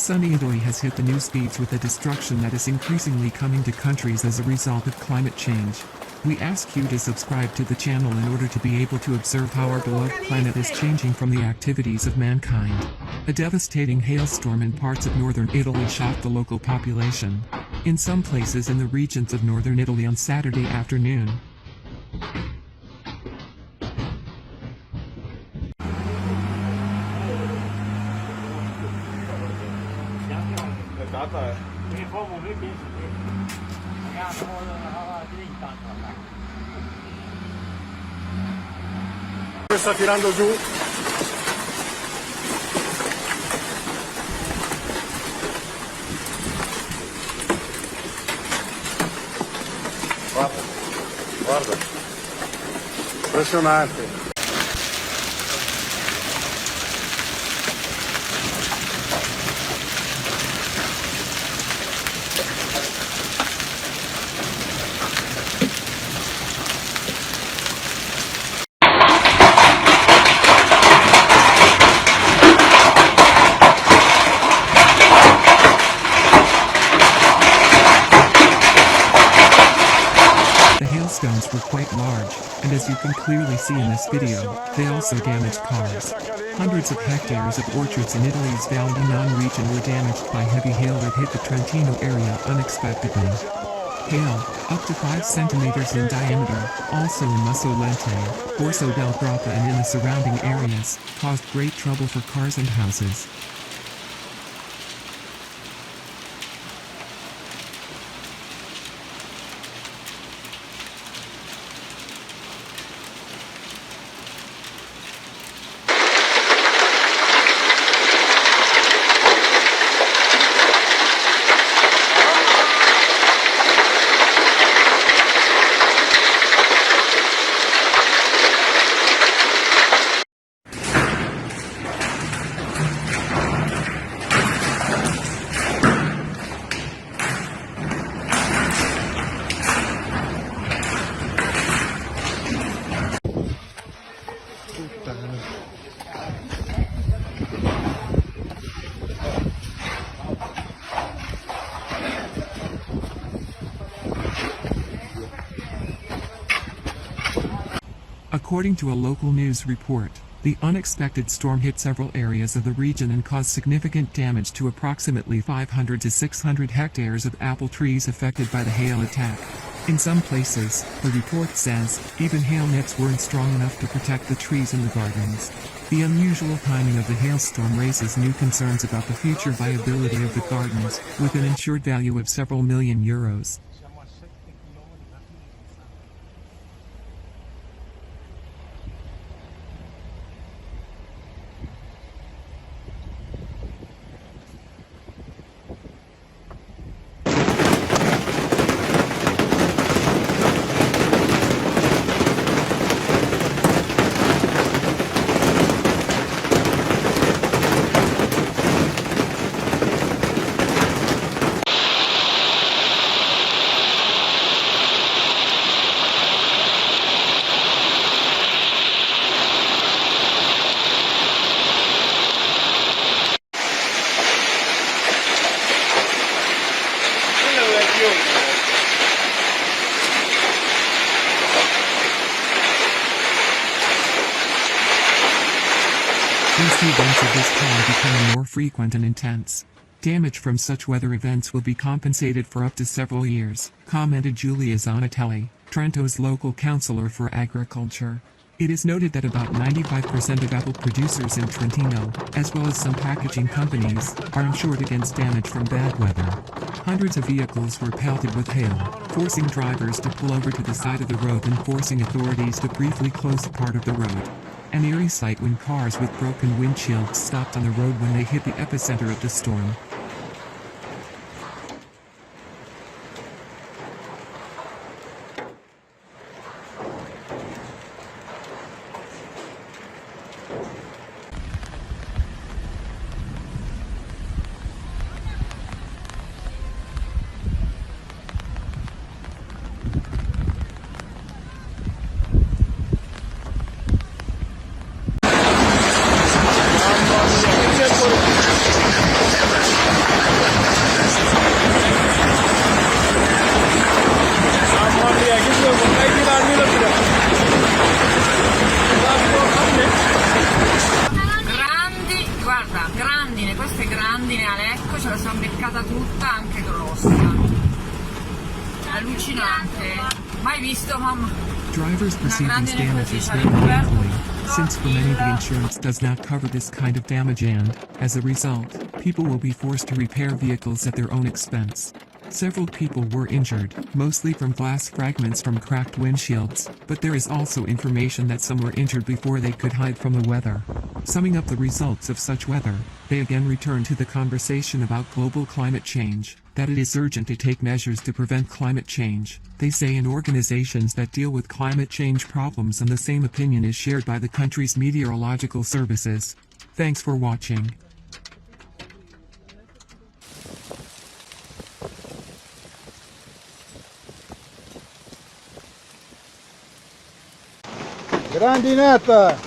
Sunny Italy has hit the news feeds with the destruction that is increasingly coming to countries as a result of climate change. We ask you to subscribe to the channel in order to be able to observe how our beloved planet is changing from the activities of mankind. A devastating hailstorm in parts of northern Italy shocked the local population. In some places in the regions of northern Italy on Saturday afternoon, sta tirando giù. Guarda, guarda, impressionante. the hailstones were quite large, and as you can clearly see in this video, they also damaged cars. Hundreds of hectares of orchards in Italy's Val di Non region were damaged by heavy hail that hit the Trentino area unexpectedly. Hail, up to 5 centimeters in diameter, also in Mussolente, Borso del Grappa and in the surrounding areas, caused great trouble for cars and houses. According to a local news report, the unexpected storm hit several areas of the region and caused significant damage to approximately 500 to 600 hectares of apple trees affected by the hail attack. In some places, the report says, even hail nets weren't strong enough to protect the trees in the gardens. The unusual timing of the hailstorm raises new concerns about the future viability of the gardens, with an insured value of several million euros. We see events of this kind becoming more frequent and intense. Damage from such weather events will be compensated for up to several years, commented Giulia Zanatelli, Trento's local councillor for agriculture. It is noted that about 95% of apple producers in Trentino, as well as some packaging companies, are insured against damage from bad weather. Hundreds of vehicles were pelted with hail, forcing drivers to pull over to the side of the road and forcing authorities to briefly close a part of the road. An eerie sight when cars with broken windshields stopped on the road when they hit the epicenter of the storm. criminale, ecco, ce la siamo beccata tutta, anche grossa. Allucinante. Mai visto, mamma? Drivers perceive these damages very painfully, since for many the insurance does not cover this kind of damage and, as a result, people will be forced to repair vehicles at their own expense. Several people were injured, mostly from glass fragments from cracked windshields, but there is also information that some were injured before they could hide from the weather. Summing up the results of such weather, they again return to the conversation about global climate change, that it is urgent to take measures to prevent climate change, they say in organizations that deal with climate change problems, and the same opinion is shared by the country's meteorological services. Thanks for watching. Grandinata!